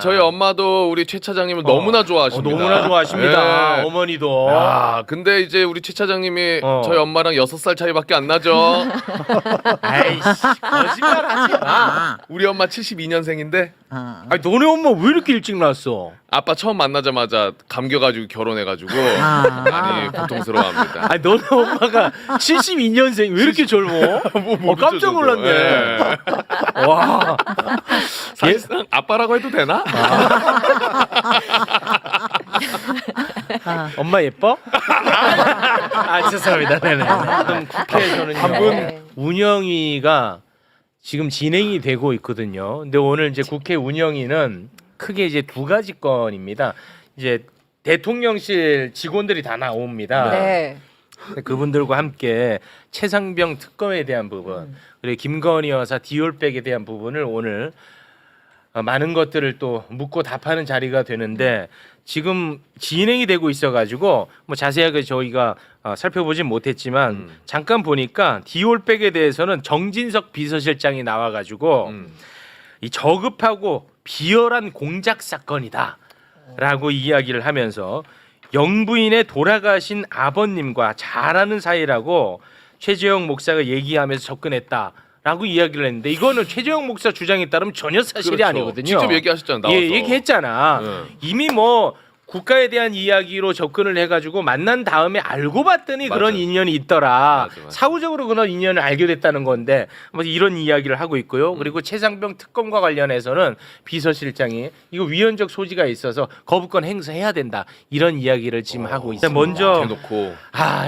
저희 엄마도 우리 최 차장님을 너무나 좋아하십니다. 너무나 좋아하십니다. 네. 어머니도. 근데 이제 우리 최 차장님이 저희 엄마랑 6살 차이밖에 안 나죠. 아이씨, 거짓말하지 마. 우리 엄마 72년생인데 아니 너네 엄마 왜 이렇게 일찍 낳았어? 아빠 처음 만나자마자 감겨가지고 결혼해가지고 많이 고통스러워합니다. 아니 너네 엄마가 72년생 왜 이렇게 젊어? 깜짝 놀랐네. 네. 와. 사실상 아빠라고 해도 되나? 엄마 예뻐? 죄송합니다. 네네. 지금 국회에서는요. 네. 운영위가 지금 진행이 되고 있거든요. 근데 오늘 이제 국회 운영위는 크게 이제 두 가지 건입니다. 이제 대통령실 직원들이 다 나옵니다. 네. 그분들과 함께 최상병 특검에 대한 부분, 그리고 김건희 여사 디올백에 대한 부분을 오늘 많은 것들을 또 묻고 답하는 자리가 되는데 지금 진행이 되고 있어가지고 뭐 자세하게 저희가 살펴보진 못했지만 잠깐 보니까 디올백에 대해서는 정진석 비서실장이 나와가지고 이 저급하고 비열한 공작 사건이다라고 이야기를 하면서 영부인의 돌아가신 아버님과 잘 아는 사이라고 최재형 목사가 얘기하면서 접근했다라고 이야기를 했는데 이거는 최재형 목사 주장에 따르면 전혀 사실이 그렇죠. 아니거든요. 직접 얘기하셨잖아요. 나와서. 예, 얘기했잖아. 이미 뭐 국가에 대한 이야기로 접근을 해가지고 만난 다음에 알고 봤더니 맞아. 그런 인연이 있더라. 맞아. 사후적으로 그런 인연을 알게 됐다는 건데 뭐 이런 이야기를 하고 있고요. 그리고 최상병 특검과 관련해서는 비서실장이 이거 위헌적 소지가 있어서 거부권 행사해야 된다. 이런 이야기를 지금 하고 있습니다. 먼저 대놓고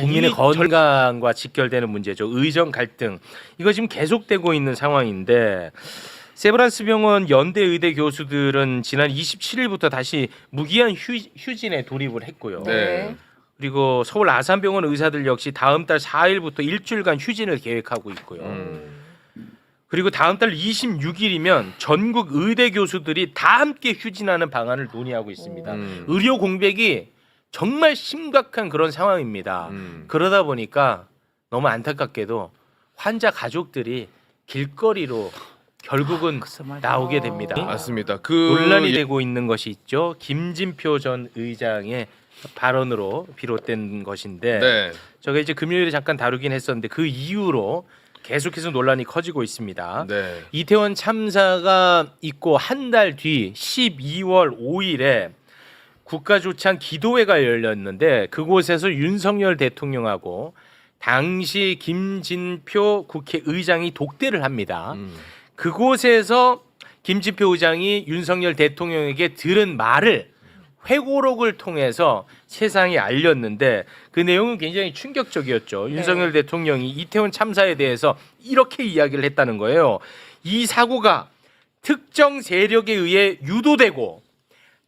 국민의 건강과 직결되는 문제죠. 의정 갈등. 이거 지금 계속되고 있는 상황인데 세브란스 병원 연대 의대 교수들은 지난 27일부터 다시 무기한 휴진에 돌입을 했고요. 네. 그리고 서울 아산병원 의사들 역시 다음 달 4일부터 일주일간 휴진을 계획하고 있고요. 그리고 다음 달 26일이면 전국 의대 교수들이 다 함께 휴진하는 방안을 논의하고 있습니다. 의료 공백이 정말 심각한 그런 상황입니다. 그러다 보니까 너무 안타깝게도 환자 가족들이 길거리로 결국은 나오게 됩니다. 맞습니다. 논란이 되고 있는 것이 있죠. 김진표 전 의장의 발언으로 비롯된 것인데 네. 저가 이제 금요일에 잠깐 다루긴 했었는데 그 이후로 계속해서 논란이 커지고 있습니다. 네. 이태원 참사가 있고 한 달 뒤 12월 5일에 국가조찬 기도회가 열렸는데 그곳에서 윤석열 대통령하고 당시 김진표 국회의장이 독대를 합니다. 그곳에서 김진표 의장이 윤석열 대통령에게 들은 말을 회고록을 통해서 세상에 알렸는데 그 내용은 굉장히 충격적이었죠. 윤석열 대통령이 이태원 참사에 대해서 이렇게 이야기를 했다는 거예요. 이 사고가 특정 세력에 의해 유도되고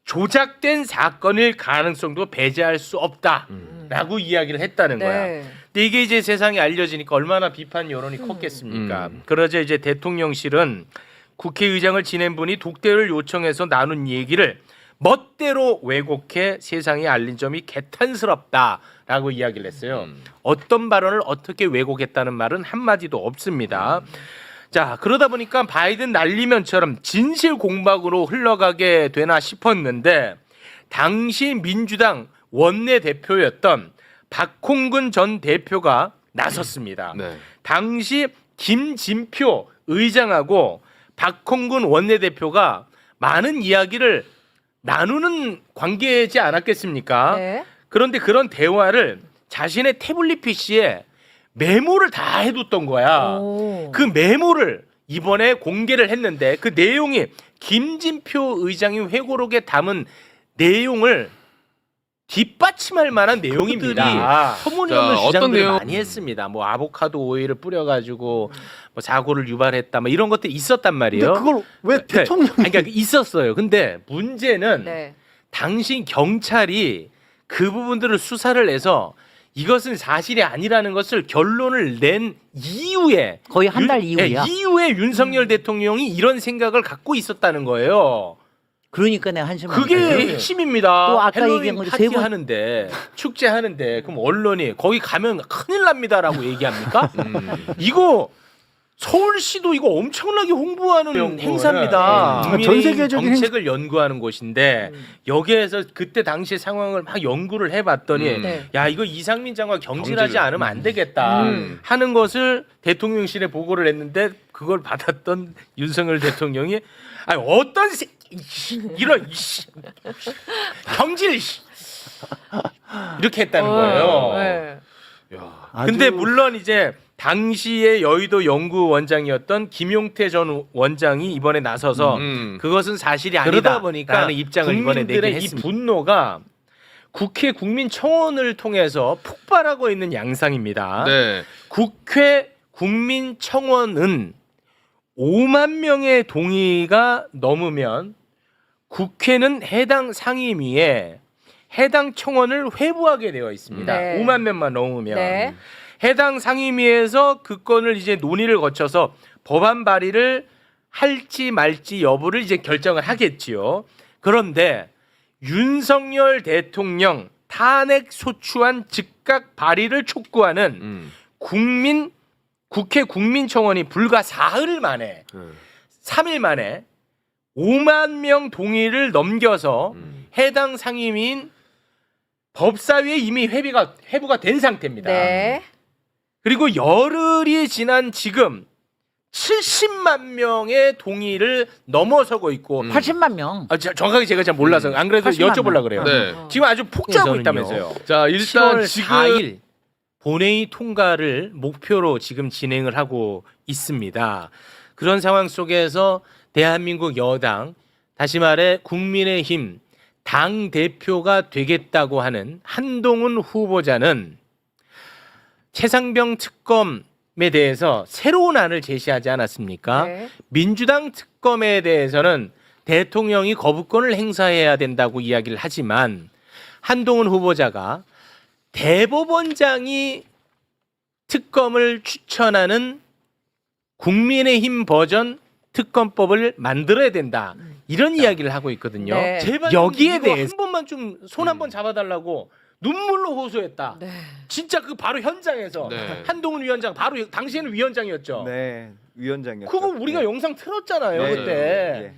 조작된 사건일 가능성도 배제할 수 없다라고 이야기를 했다는 거야. 근데 이게 이제 세상에 알려지니까 얼마나 비판 여론이 컸겠습니까? 그러자 이제 대통령실은 국회의장을 지낸 분이 독대를 요청해서 나눈 얘기를 멋대로 왜곡해 세상에 알린 점이 개탄스럽다라고 이야기를 했어요. 어떤 발언을 어떻게 왜곡했다는 말은 한마디도 없습니다. 자, 그러다 보니까 바이든 날리면처럼 진실 공박으로 흘러가게 되나 싶었는데 당시 민주당 원내대표였던 박홍근 전 대표가 나섰습니다. 네. 당시 김진표 의장하고 박홍근 원내대표가 많은 이야기를 나누는 관계지 않았겠습니까? 네. 그런데 그런 대화를 자신의 태블릿 PC에 메모를 다 해뒀던 거야. 그 메모를 이번에 공개를 했는데 그 내용이 김진표 의장이 회고록에 담은 내용을 뒷받침할 만한 내용입니다. 터무니없는 자, 어떤 주장들을 내용? 많이 했습니다. 뭐 아보카도 오일을 뿌려가지고 뭐 사고를 유발했다, 뭐 이런 것들이 있었단 말이에요. 근데 그걸 왜 네. 대통령이 아니, 그러니까 있었어요. 근데 문제는 네. 당시 경찰이 그 부분들을 수사를 해서 이것은 사실이 아니라는 것을 결론을 낸 이후에 거의 한 달 이후야. 이후에 윤석열 대통령이 이런 생각을 갖고 있었다는 거예요. 그러니까 내가 한숨. 그게 핵심입니다. 또 아까 헬로윈 얘기한 거죠. 파티 세 번- 하는데 축제 하는데 그럼 언론이 거기 가면 큰일 납니다라고 얘기합니까? 이거 서울시도 이거 엄청나게 홍보하는 행사입니다. 네. 전 세계적인 정책을 연구하는 곳인데 여기에서 그때 당시 상황을 막 연구를 해봤더니 네. 야 이거 이상민 장관 경질하지 경질. 않으면 안 되겠다 음. 하는 것을 대통령실에 보고를 했는데 그걸 받았던 윤석열 대통령이 아니 어떤 이런 경질 이렇게 했다는 거예요. 네. 야. 근데 물론 이제 당시에 여의도 연구원장이었던 김용태 전 원장이 이번에 나서서 그것은 사실이 아니다. 그러다 보니까 라는 입장을 이번에 내긴 국민들의 이 했습니다. 이 분노가 국회 국민청원을 통해서 폭발하고 있는 양상입니다. 네. 국회 국민청원은 5만 명의 동의가 넘으면 국회는 해당 상임위에 해당 청원을 회부하게 되어 있습니다. 네. 5만 명만 넘으면 네. 해당 상임위에서 그 건을 이제 논의를 거쳐서 법안 발의를 할지 말지 여부를 이제 결정을 하겠지요. 그런데 윤석열 대통령 탄핵 소추안 즉각 발의를 촉구하는 국회 국민청원이 불과 3일 만에 3일 만에 5만 명 동의를 넘겨서 해당 상임위인 법사위에 이미 회부가 된 상태입니다. 네. 그리고 열흘이 지난 지금 70만 명의 동의를 넘어서고 있고 80만 명. 정확하게 제가 잘 몰라서 안 그래도 80만 여쭤보려고 명. 그래요. 네. 지금 아주 폭주하고 그래서는요. 있다면서요. 자, 일단 10월 지금 4일 본회의 통과를 목표로 지금 진행을 하고 있습니다. 그런 상황 속에서 대한민국 여당, 다시 말해 국민의힘 당 대표가 되겠다고 하는 한동훈 후보자는 최상병 특검에 대해서 새로운 안을 제시하지 않았습니까? 네. 민주당 특검에 대해서는 대통령이 거부권을 행사해야 된다고 이야기를 하지만 한동훈 후보자가 대법원장이 특검을 추천하는 국민의힘 버전 특검법을 만들어야 된다. 이런 이야기를 하고 있거든요. 네. 제발 여기에 대해서 한 번만 좀 손 한 번 잡아달라고 눈물로 호소했다. 네. 진짜 그 바로 현장에서 네. 한동훈 위원장 바로 당시에는 위원장이었죠. 네, 위원장이었죠. 그거 우리가 네. 영상 틀었잖아요 네. 그때. 예.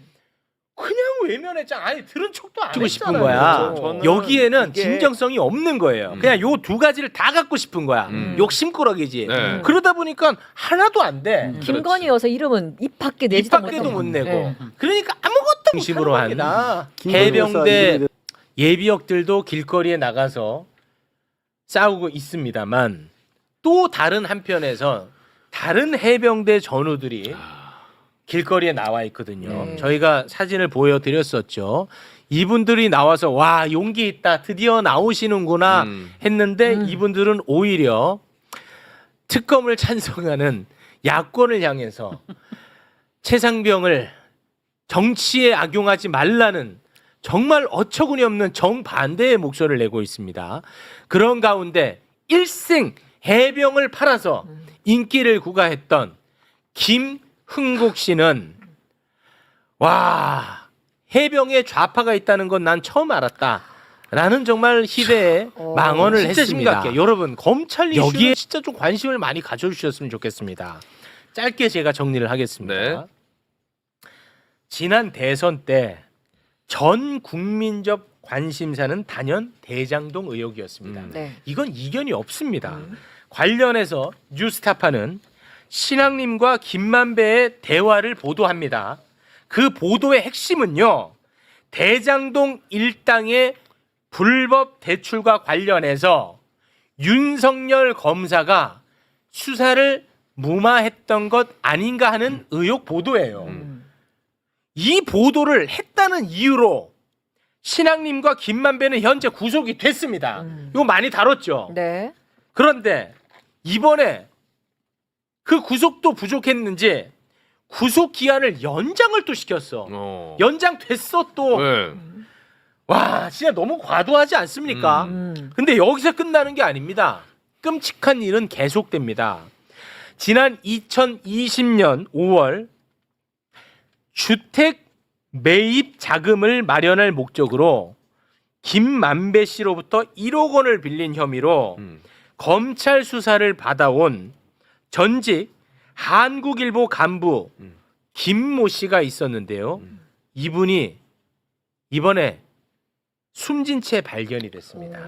그냥 외면했잖아. 아니 들은 척도 안 주고 했잖아요. 싶은 거야. 저는 여기에는 이게- 진정성이 없는 거예요. 그냥 요 두 가지를 다 갖고 싶은 거야. 욕심꾸러기지. 네. 그러다 보니까 하나도 안 돼. 김건희 여사 이름은 입 밖에 입 내지도 밖에도 못 못하고. 내고. 네. 그러니까 아무것도 중심으로 한 김건희 해병대 여사 예비역들도 길거리에 나가서 싸우고 있습니다만 또 다른 한편에서 다른 해병대 전우들이 길거리에 나와 있거든요. 네. 저희가 사진을 보여드렸었죠. 이분들이 나와서 와 용기 있다 드디어 나오시는구나 했는데 이분들은 오히려 특검을 찬성하는 야권을 향해서 최상병을 정치에 악용하지 말라는 정말 어처구니 없는 정반대의 목소리를 내고 있습니다. 그런 가운데 일생 해병을 팔아서 인기를 구가했던 김흥국 씨는 와 해병에 좌파가 있다는 건 난 처음 알았다. 라는 정말 희대의 망언을 진짜 했습니다. 심각해. 여러분 검찰 이슈에 여기에 진짜 좀 관심을 많이 가져주셨으면 좋겠습니다. 짧게 제가 정리를 하겠습니다. 네. 지난 대선 때 전 국민적 관심사는 단연 대장동 의혹이었습니다. 네. 이건 이견이 없습니다. 관련해서 뉴스타파는 신학님과 김만배의 대화를 보도합니다. 그 보도의 핵심은요. 대장동 일당의 불법 대출과 관련해서 윤석열 검사가 수사를 무마했던 것 아닌가 하는 의혹 보도예요. 이 보도를 했다는 이유로 신학님과 김만배는 현재 구속이 됐습니다. 이거 많이 다뤘죠. 네. 그런데 이번에 그 구속도 부족했는지 구속 기한을 연장을 또 시켰어. 연장됐어 또. 네. 와 진짜 너무 과도하지 않습니까? 근데 여기서 끝나는 게 아닙니다. 끔찍한 일은 계속됩니다. 지난 2020년 5월 주택 매입 자금을 마련할 목적으로 김만배 씨로부터 1억 원을 빌린 혐의로 검찰 수사를 받아온 전직 한국일보 간부 김모 씨가 있었는데요. 이분이 이번에 숨진 채 발견이 됐습니다.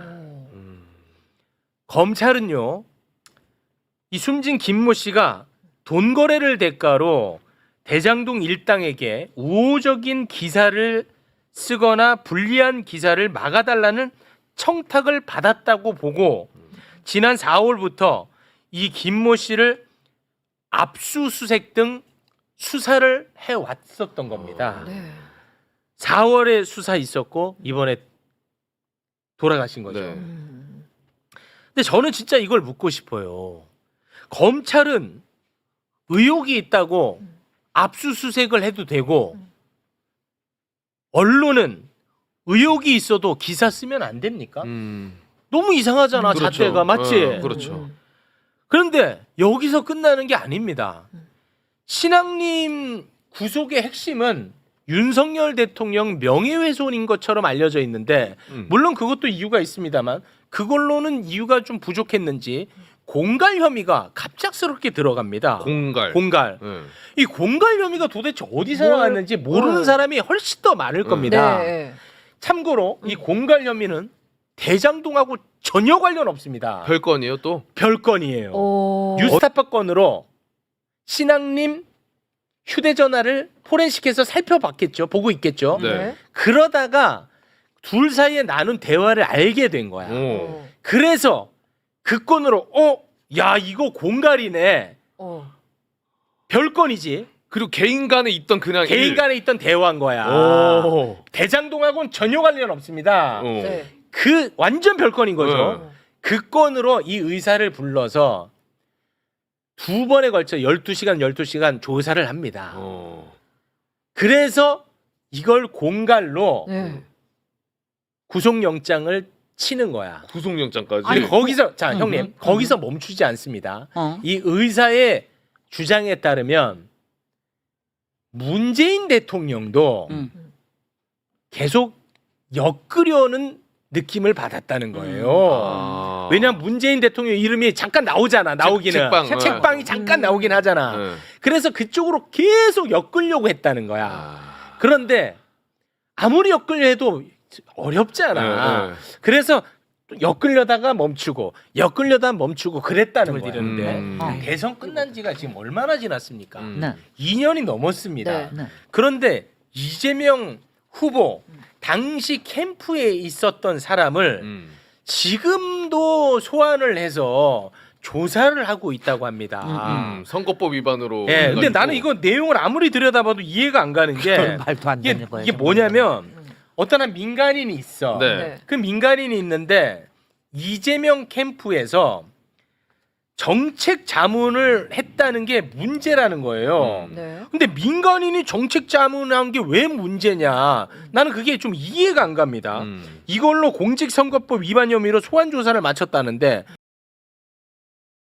검찰은요, 이 숨진 김모 씨가 돈 거래를 대가로 대장동 일당에게 우호적인 기사를 쓰거나 불리한 기사를 막아달라는 청탁을 받았다고 보고 지난 4월부터 이 김모 씨를 압수수색 등 수사를 해왔었던 겁니다. 네. 4월에 수사 있었고 이번에 돌아가신 거죠. 네. 근데 저는 진짜 이걸 묻고 싶어요. 검찰은 의혹이 있다고 압수수색을 해도 되고 언론은 의혹이 있어도 기사 쓰면 안 됩니까? 너무 이상하잖아. 그렇죠. 잣대가 맞지? 그렇죠. 그런데 여기서 끝나는 게 아닙니다. 신앙님 구속의 핵심은 윤석열 대통령 명예훼손인 것처럼 알려져 있는데 물론 그것도 이유가 있습니다만 그걸로는 이유가 좀 부족했는지 공갈 혐의가 갑작스럽게 들어갑니다. 공갈. 네. 이 공갈 혐의가 도대체 어디서 나왔는지 모르는 사람이 훨씬 더 많을 겁니다. 네. 참고로 이 공갈 혐의는 대장동하고 전혀 관련 없습니다. 별건이에요 또? 별건이에요. 오. 뉴스타파 건으로 신앙님 휴대전화를 포렌식해서 살펴봤겠죠. 보고 있겠죠. 네. 그러다가 둘 사이에 나눈 대화를 알게 된 거야. 오. 그래서 그 건으로 야 이거 공갈이네. 별건이지. 그리고 개인 간에 있던 그냥 개인 간에 있던 대화인 거야. 오. 대장동하고는 전혀 관련 없습니다. 네. 그 완전 별건인 거죠. 그 건으로 이 의사를 불러서 2번에 걸쳐 12시간 조사를 합니다. 그래서 이걸 공갈로 네. 구속영장을 치는 거야. 구속영장까지. 근데 거기서 자 형님 거기서 멈추지 않습니다. 이 의사의 주장에 따르면 문재인 대통령도 계속 엮으려는 느낌을 받았다는 거예요. 왜냐면 문재인 대통령 이름이 잠깐 나오잖아. 나오기는 책방이 잠깐 나오긴 하잖아. 그래서 그쪽으로 계속 엮으려고 했다는 거야. 그런데 아무리 엮으려 해도 어렵잖아. 그래서 엮으려다가 멈추고 그랬다는 거야. 대선 끝난 지가 지금 얼마나 지났습니까? 네. 2년이 넘었습니다. 네. 그런데 이재명 후보 당시 캠프에 있었던 사람을 지금도 소환을 해서 조사를 하고 있다고 합니다. 선거법 위반으로. 예, 근데 해가지고. 나는 이거 내용을 아무리 들여다봐도 이해가 안 가는 게 말도 안 되는 거예요. 이게 뭐냐면 어떤 한 민간인이 있어. 네. 네. 그 민간인이 있는데 이재명 캠프에서 정책 자문을 했다는 게 문제라는 거예요. 네. 근데 민간인이 정책 자문한 게 왜 문제냐? 나는 그게 좀 이해가 안 갑니다. 이걸로 공직선거법 위반 혐의로 소환 조사를 마쳤다는데